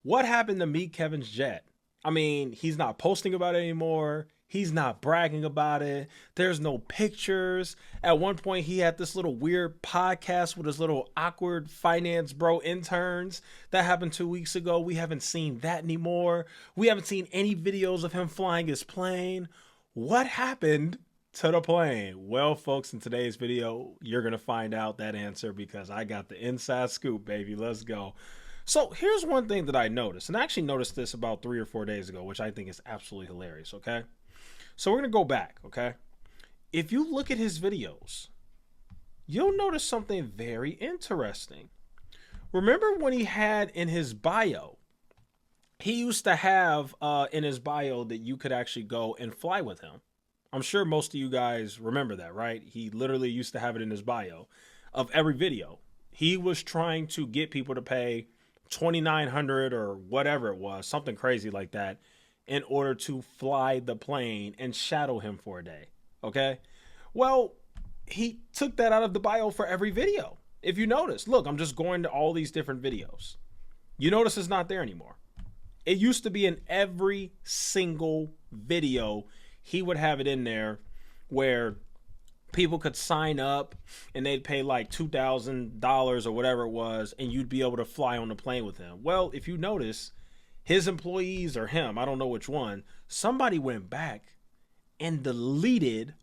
What happened to Meet Kevin's jet? I mean, he's not posting about it anymore. He's not bragging about it. There's no pictures. At one point, he had this little weird podcast with his little awkward finance bro interns. That happened 2 weeks ago. We haven't seen that anymore. We haven't seen any videos of him flying his plane. What happened to the plane? Well, folks, in today's video, you're going to find out that answer because I got the inside scoop, baby. Let's go. So here's one thing that I noticed, and I actually noticed this about 3 or 4 days ago, which I think is absolutely hilarious, okay? So we're going to go back, okay? If you look at his videos, you'll notice something very interesting. Remember when he had in his bio, he used to have in his bio that you could actually go and fly with him. I'm sure most of you guys remember that, right? He literally used to have it in his bio of every video. He was trying to get people to pay 2,900 or whatever it was, something crazy like that, in order to fly the plane and shadow him for a day. Okay? Well, he took that out of the bio for every video. If you notice, look, I'm just going to all these different videos. You notice it's not there anymore. It used to be in every single video. He would have it in there where people could sign up and they'd pay like $2,000 or whatever it was, and you'd be able to fly on the plane with him. Well, if you notice, his employees or him, I don't know which one, somebody went back and deleted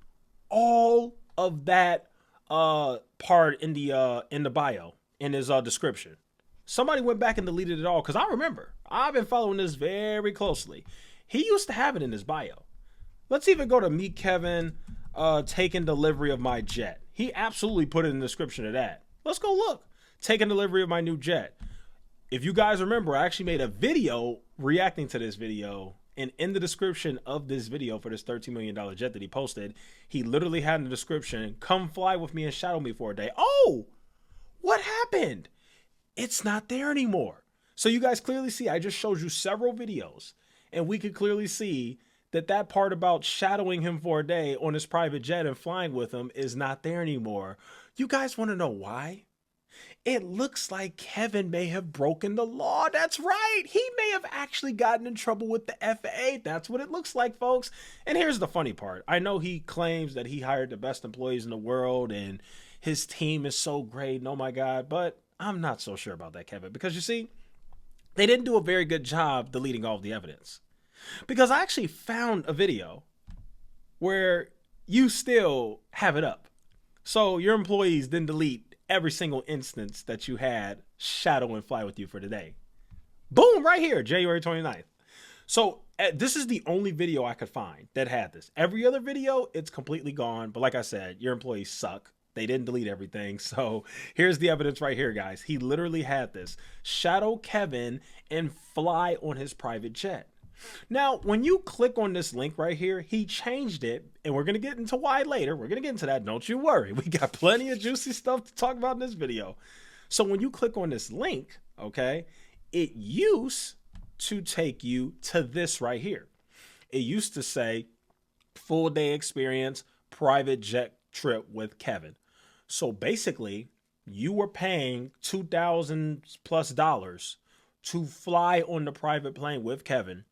all of that part in the bio, in his description. Somebody went back and deleted it all because I remember I've been following this very closely. He used to have it in his bio. Let's even go to Meet Kevin taking delivery of my jet. He absolutely put it in the description of that. Let's go look. Taking delivery of my new jet. If you guys remember, I actually made a video reacting to this video. And in the description of this video for this $13 million jet that he posted, he literally had in the description, come fly with me and shadow me for a day. Oh, what happened? It's not there anymore. So you guys clearly see, I just showed you several videos and we could clearly see that part about shadowing him for a day on his private jet and flying with him is not there anymore. You guys want to know why? It looks like Kevin may have broken the law. That's right. He may have actually gotten in trouble with the FAA. That's what it looks like, folks. And here's the funny part. I know he claims that he hired the best employees in the world and his team is so great. And oh my God. But I'm not so sure about that, Kevin, because you see, they didn't do a very good job deleting all of the evidence. Because I actually found a video where you still have it up. So your employees didn't delete every single instance that you had shadow and fly with you for today. Boom, right here, January 29th. So this is the only video I could find that had this. Every other video, it's completely gone. But like I said, your employees suck. They didn't delete everything. So here's the evidence right here, guys. He literally had this. Shadow Kevin and fly on his private jet. Now, when you click on this link right here, he changed it, and we're going to get into why later. We're going to get into that. Don't you worry. We got plenty of juicy stuff to talk about in this video. So when you click on this link, okay, it used to take you to this right here. It used to say full day experience, private jet trip with Kevin. So basically, you were paying $2,000+ to fly on the private plane with Kevin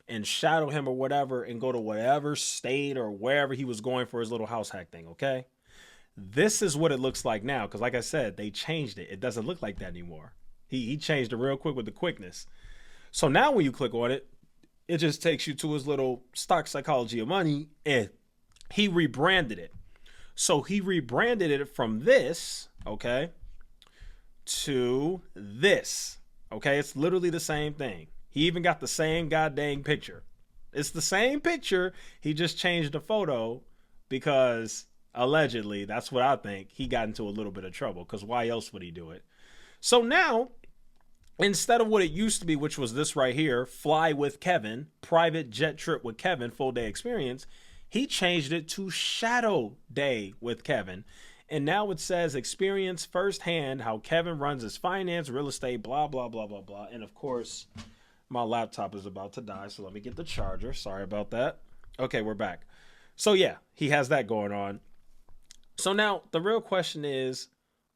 and shadow him or whatever and go to whatever state or wherever he was going for his little house hack thing, okay? This is what it looks like now because like I said, they changed it. It doesn't look like that anymore. He changed it real quick with the quickness. So now when you click on it, it just takes you to his little stock psychology of money and he rebranded it. So he rebranded it from this, okay, to this, okay? It's literally the same thing. He even got the same goddamn picture. It's the same picture. He just changed the photo because allegedly, that's what I think, he got into a little bit of trouble because why else would he do it? So now, instead of what it used to be, which was this right here, fly with Kevin, private jet trip with Kevin, full day experience, he changed it to shadow day with Kevin. And now it says experience firsthand how Kevin runs his finance, real estate, blah, blah, blah, blah, blah. And of course, my laptop is about to die, so let me get the charger. Sorry about that. Okay, we're back. So yeah, he has that going on. So now the real question is,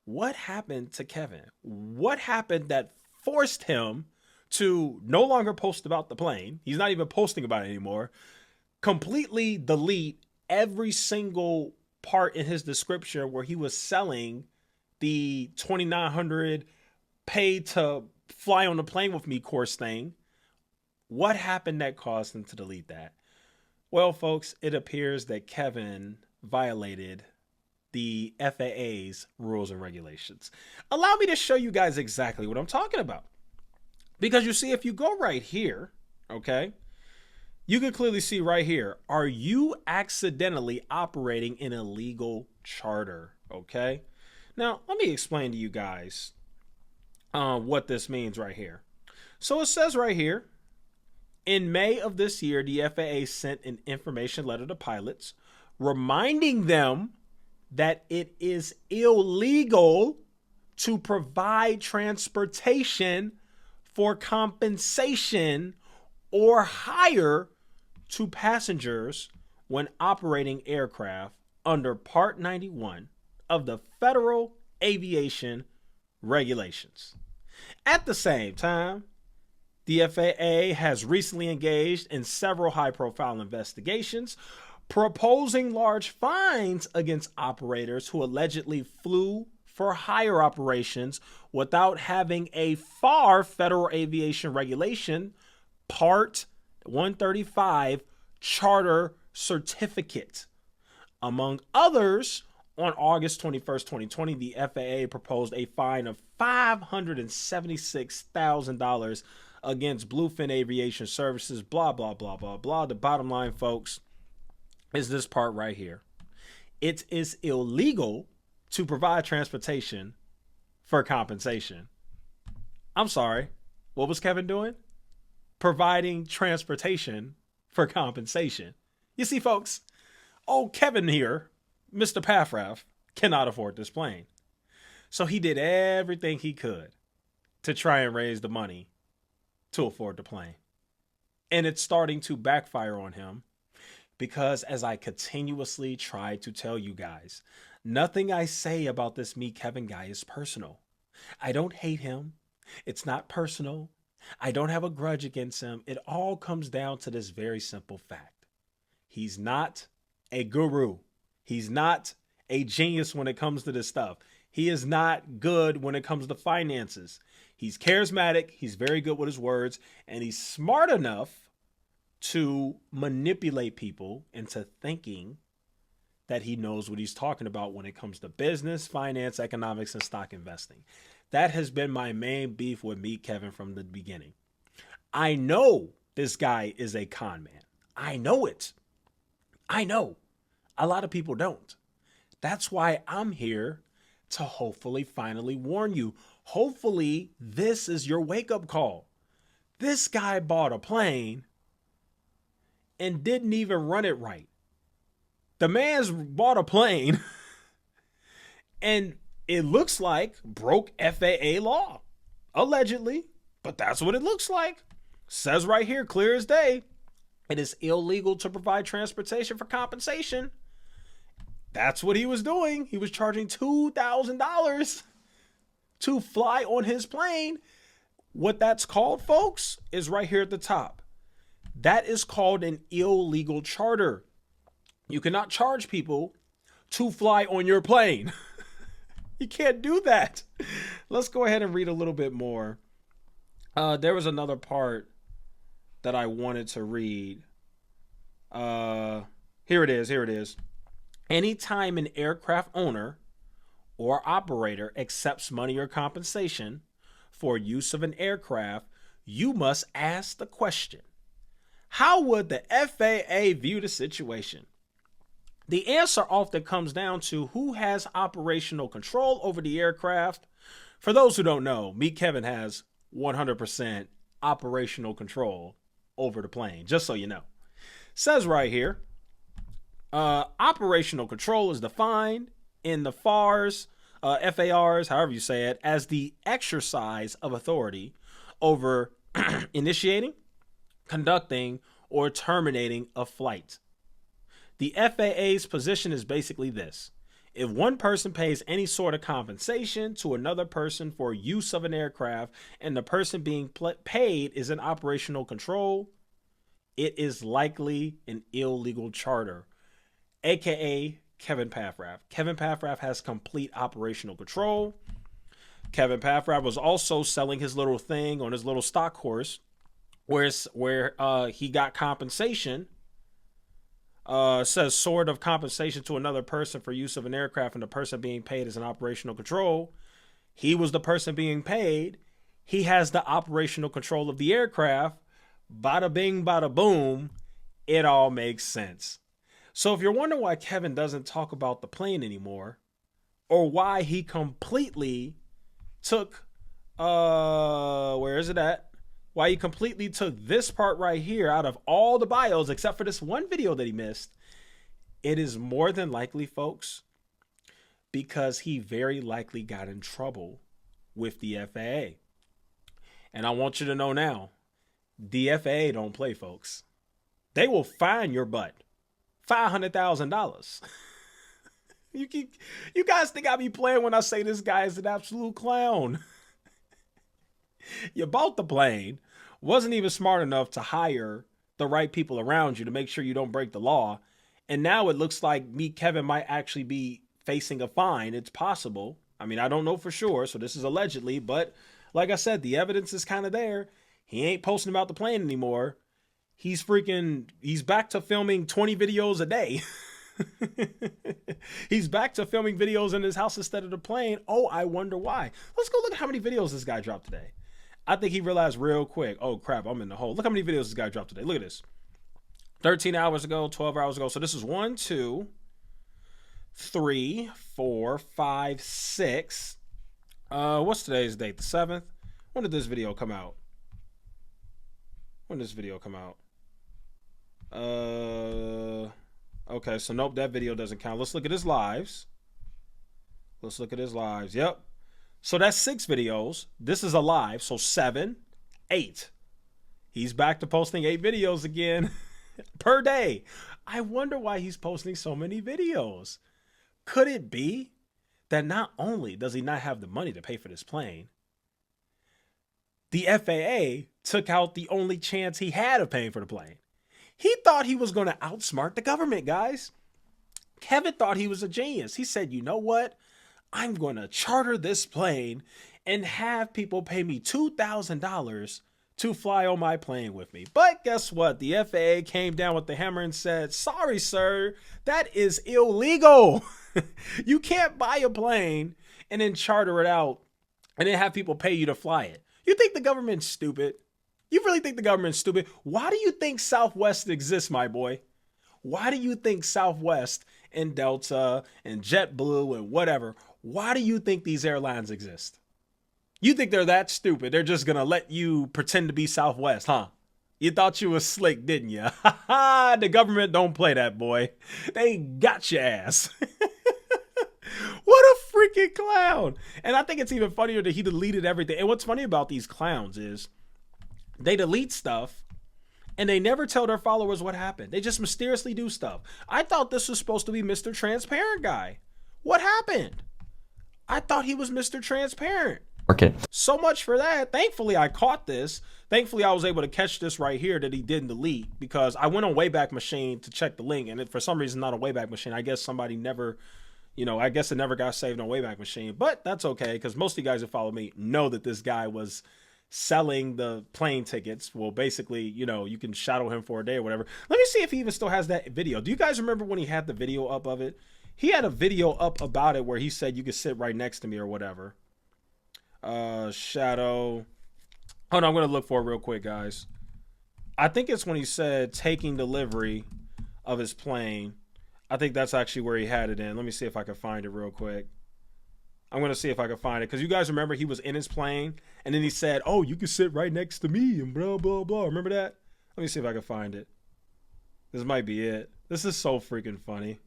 what happened to Kevin? What happened that forced him to no longer post about the plane. He's not even posting about it anymore. Completely delete every single part in his description where he was selling the 2,900 pay to fly on the plane with me course thing. What happened that caused him to delete that? Well, folks, it appears that Kevin violated the FAA's rules and regulations. Allow me to show you guys exactly what I'm talking about. Because you see, if you go right here, okay, you can clearly see right here, are you accidentally operating an illegal charter? Okay. Now, let me explain to you guys what this means right here. So it says right here, in May of this year, the FAA sent an information letter to pilots reminding them that it is illegal to provide transportation for compensation or hire to passengers when operating aircraft under Part 91 of the Federal Aviation Regulations. At the same time, the FAA has recently engaged in several high-profile investigations, proposing large fines against operators who allegedly flew for hire operations without having a FAR, Federal Aviation Regulation, Part 135 charter certificate. Among others, on August 21st, 2020, the FAA proposed a fine of $576,000 against Bluefin Aviation Services, blah, blah, blah, blah, blah. The bottom line, folks, is this part right here. It is illegal to provide transportation for compensation. I'm sorry. What was Kevin doing? Providing transportation for compensation. You see, folks, old Kevin here, Mr. Paffrath, cannot afford this plane. So he did everything he could to try and raise the money to afford the plane. And it's starting to backfire on him because, as I continuously try to tell you guys, nothing I say about this Me Kevin guy is personal. I don't hate him. It's not personal. I don't have a grudge against him. It all comes down to this very simple fact. He's not a guru. He's not a genius when it comes to this stuff. He is not good when it comes to finances. He's charismatic. He's very good with his words. And he's smart enough to manipulate people into thinking that he knows what he's talking about when it comes to business, finance, economics, and stock investing. That has been my main beef with Meet Kevin from the beginning. I know this guy is a con man. I know it. I know. A lot of people don't. That's why I'm here to hopefully finally warn you. Hopefully this is your wake-up call. This guy bought a plane and didn't even run it right. The man's bought a plane and it looks like broke FAA law, allegedly, but that's what it looks like. Says right here, clear as day, it is illegal to provide transportation for compensation. That's what he was doing. He was charging $2,000 to fly on his plane. What that's called, folks, is right here at the top. That is called an illegal charter. You cannot charge people to fly on your plane. You can't do that. Let's go ahead and read a little bit more. There was another part that I wanted to read. Here it is. Anytime an aircraft owner or operator accepts money or compensation for use of an aircraft, you must ask the question, how would the FAA view the situation? The answer often comes down to who has operational control over the aircraft. For those who don't know, Meet Kevin has 100% operational control over the plane, just so you know. Says right here, operational control is defined in the FARs, however you say it, as the exercise of authority over initiating, conducting, or terminating a flight. The FAA's position is basically this. If one person pays any sort of compensation to another person for use of an aircraft and the person being paid is in operational control, it is likely an illegal charter, aka Kevin Paffrath. Kevin Paffrath has complete operational control. Kevin Paffrath was also selling his little thing on his little stock horse where he got compensation. Says sort of compensation to another person for use of an aircraft and the person being paid is in operational control. He was the person being paid. He has the operational control of the aircraft. Bada bing, bada boom. It all makes sense. So if you're wondering why Kevin doesn't talk about the plane anymore, or why he completely took, where is it at? Why he completely took this part right here out of all the bios, except for this one video that he missed, it is more than likely, folks, because he very likely got in trouble with the FAA. And I want you to know now, the FAA don't play, folks. They will fine your butt $500,000. You guys think I be playing when I say this guy is an absolute clown. You bought the plane, wasn't even smart enough to hire the right people around you to make sure you don't break the law. And now it looks like Kevin might actually be facing a fine. It's possible. I mean, I don't know for sure. So this is allegedly, but like I said, the evidence is kind of there. He ain't posting about the plane anymore. He's back to filming 20 videos a day. He's back to filming videos in his house instead of the plane. Oh, I wonder why. Let's go look at how many videos this guy dropped today. I think he realized real quick, oh crap, I'm in the hole. Look how many videos this guy dropped today. Look at this. 13 hours ago, 12 hours ago. So this is 1, 2, 3, 4, 5, 6. What's today's date? The 7th? When did this video come out? Okay, so nope, that video doesn't count. Let's look at his lives. Yep. So that's 6 videos. This is a live. So 7, 8. He's back to posting 8 videos again per day. I wonder why he's posting so many videos. Could it be that not only does he not have the money to pay for this plane, the FAA took out the only chance he had of paying for the plane? He thought he was going to outsmart the government, guys. Kevin thought he was a genius. He said, you know what? I'm going to charter this plane and have people pay me $2,000 to fly on my plane with me. But guess what? The FAA came down with the hammer and said, sorry, sir, that is illegal. You can't buy a plane and then charter it out and then have people pay you to fly it. You think the government's stupid? You really think the government's stupid? Why do you think Southwest exists, my boy? Why do you think Southwest and Delta and JetBlue and whatever, why do you think these airlines exist? You think they're that stupid? They're just going to let you pretend to be Southwest, huh? You thought you was slick, didn't you? The government don't play that, boy. They got your ass. What a freaking clown. And I think it's even funnier that he deleted everything. And what's funny about these clowns is they delete stuff and they never tell their followers what happened. They just mysteriously do stuff. I thought this was supposed to be Mr. Transparent guy. What happened? I thought he was Mr. Transparent. Okay. So much for that. Thankfully, I caught this. Thankfully, I was able to catch this right here that he didn't delete, because I went on Wayback Machine to check the link, and it, for some reason, not a Wayback Machine. I guess somebody never, I guess it never got saved on Wayback Machine, but that's okay, because most of you guys who follow me know that this guy was selling the plane tickets. Well, basically, you can shadow him for a day or whatever. Let me see if he even still has that video. Do you guys remember when he had the video up of it? He had a video up about it where he said you could sit right next to me or whatever. Shadow. Hold on, I'm going to look for it real quick, guys. I think it's when he said taking delivery of his plane. I think that's actually where he had it in. Let me see if I can find it real quick. I'm going to see if I can find it, because you guys remember he was in his plane and then he said, oh, you can sit right next to me and blah, blah, blah. Remember that? Let me see if I can find it. This might be it. This is so freaking funny.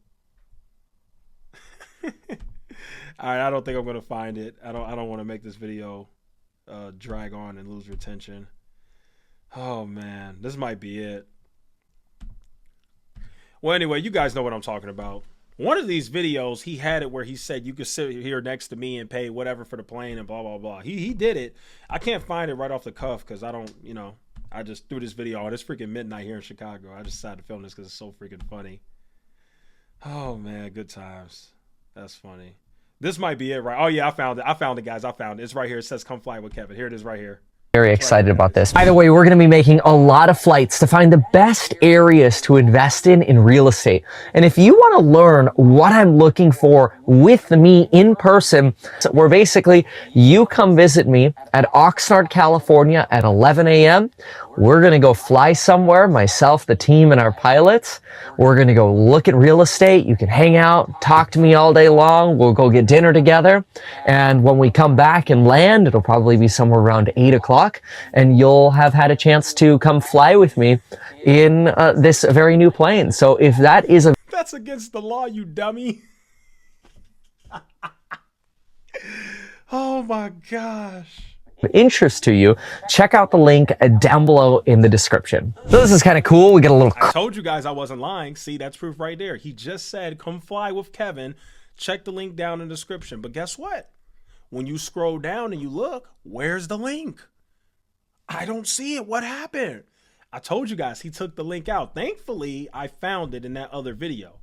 All right, I don't think I'm going to find it. I don't want to make this video drag on and lose retention. Oh, man. This might be it. Well, anyway, you guys know what I'm talking about. One of these videos, he had it where he said you could sit here next to me and pay whatever for the plane and blah blah blah. He did it. I can't find it right off the cuff because I don't, you know, I just threw this video on. It's freaking midnight here in Chicago. I just decided to film this because it's so freaking funny. Oh man, good times. That's funny. This might be it, right? Oh yeah, I found it. I found it, guys. I found it. It's right here. It says "Come fly with Kevin." Here it is, right here. Very excited about this. By the way, we're going to be making a lot of flights to find the best areas to invest in real estate. And if you want to learn what I'm looking for with me in person, where basically you come visit me at Oxnard, California at 11 a.m. We're going to go fly somewhere, myself, the team, and our pilots. We're going to go look at real estate. You can hang out, talk to me all day long. We'll go get dinner together. And when we come back and land, it'll probably be somewhere around 8 o'clock. And you'll have had a chance to come fly with me in this very new plane. So if that is a... That's against the law, you dummy. Oh my gosh. Interest to you, check out the link down below in the description. So this is kind of cool. We get a little... I told you guys I wasn't lying. See, that's proof right there. He just said, come fly with Kevin. Check the link down in the description. But guess what? When you scroll down and you look, where's the link? I don't see it. What happened? I told you guys he took the link out. Thankfully, I found it in that other video.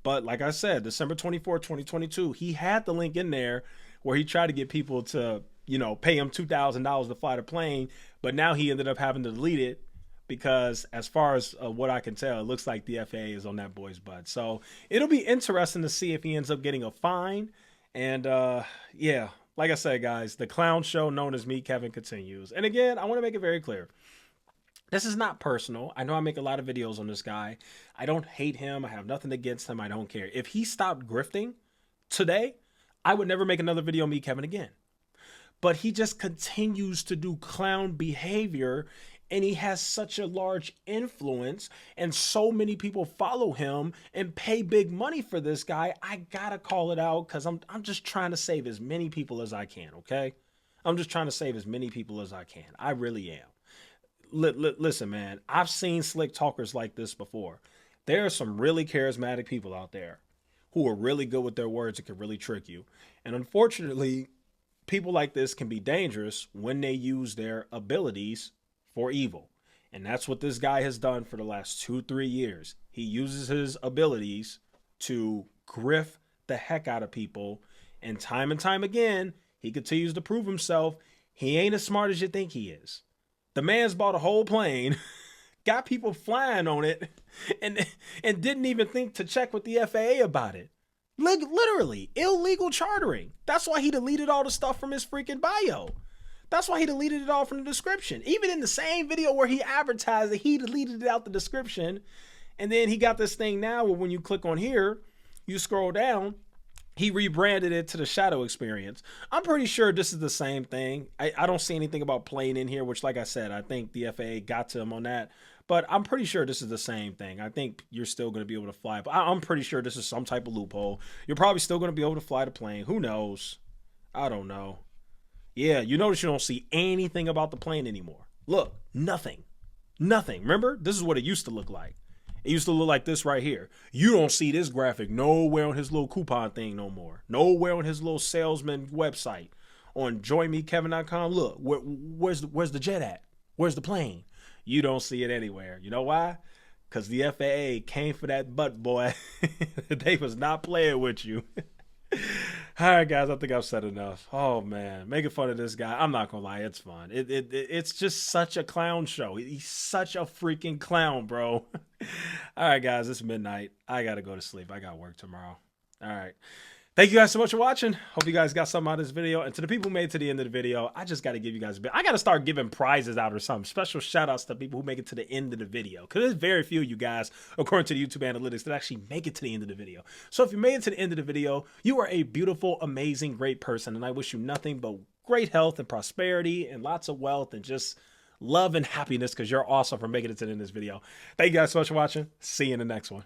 But like I said, December 24, 2022, he had the link in there where he tried to get people to, you know, pay him $2,000 to fly the plane. But now he ended up having to delete it because as far as what I can tell, it looks like the FAA is on that boy's butt. So it'll be interesting to see if he ends up getting a fine. And yeah. Like I said, guys, the clown show known as Me, Kevin, continues. And again, I want to make it very clear. This is not personal. I know I make a lot of videos on this guy. I don't hate him. I have nothing against him. I don't care. If he stopped grifting today, I would never make another video on Me, Kevin, again. But he just continues to do clown behavior. And he has such a large influence and so many people follow him and pay big money for this guy. I gotta call it out because I'm just trying to save as many people as I can, okay? I'm just trying to save as many people as I can. I really am. Listen, man, I've seen slick talkers like this before. There are some really charismatic people out there who are really good with their words and can really trick you. And unfortunately, people like this can be dangerous when they use their abilities for evil. And that's what this guy has done for the last 2-3 years. He uses his abilities to grift the heck out of people. And time again, he continues to prove himself. He ain't as smart as you think he is. The man's bought a whole plane, got people flying on it, and didn't even think to check with the FAA about it. Literally, illegal chartering. That's why he deleted all the stuff from his freaking bio. That's why he deleted it all from the description. Even in the same video where he advertised it, he deleted it out the description. And then he got this thing now where when you click on here, you scroll down, he rebranded it to the Shadow Experience. I'm pretty sure this is the same thing. I don't see anything about plane in here, which like I said, I think the FAA got to him on that. But I'm pretty sure this is the same thing. I think you're still going to be able to fly. But I'm pretty sure this is some type of loophole. You're probably still going to be able to fly the plane. Who knows? I don't know. Yeah, you notice you don't see anything about the plane anymore. Look, nothing. Nothing. Remember? This is what it used to look like. It used to look like this right here. You don't see this graphic nowhere on his little coupon thing no more. Nowhere on his little salesman website. On joinmekevin.com. Look, where's the jet at? Where's the plane? You don't see it anywhere. You know why? Because the FAA came for that butt, boy. They was not playing with you. All right, guys, I think I've said enough. Oh, man, making fun of this guy. I'm not going to lie. It's fun. It's just such a clown show. He's such a freaking clown, bro. All right, guys, it's midnight. I got to go to sleep. I got work tomorrow. All right. Thank you guys so much for watching. Hope you guys got something out of this video. And to the people who made it to the end of the video, I just got to give you guys a bit. I got to start giving prizes out or something. Special shout outs to people who make it to the end of the video. Because there's very few of you guys, according to the YouTube analytics, that actually make it to the end of the video. So if you made it to the end of the video, you are a beautiful, amazing, great person. And I wish you nothing but great health and prosperity and lots of wealth and just love and happiness because you're awesome for making it to the end of this video. Thank you guys so much for watching. See you in the next one.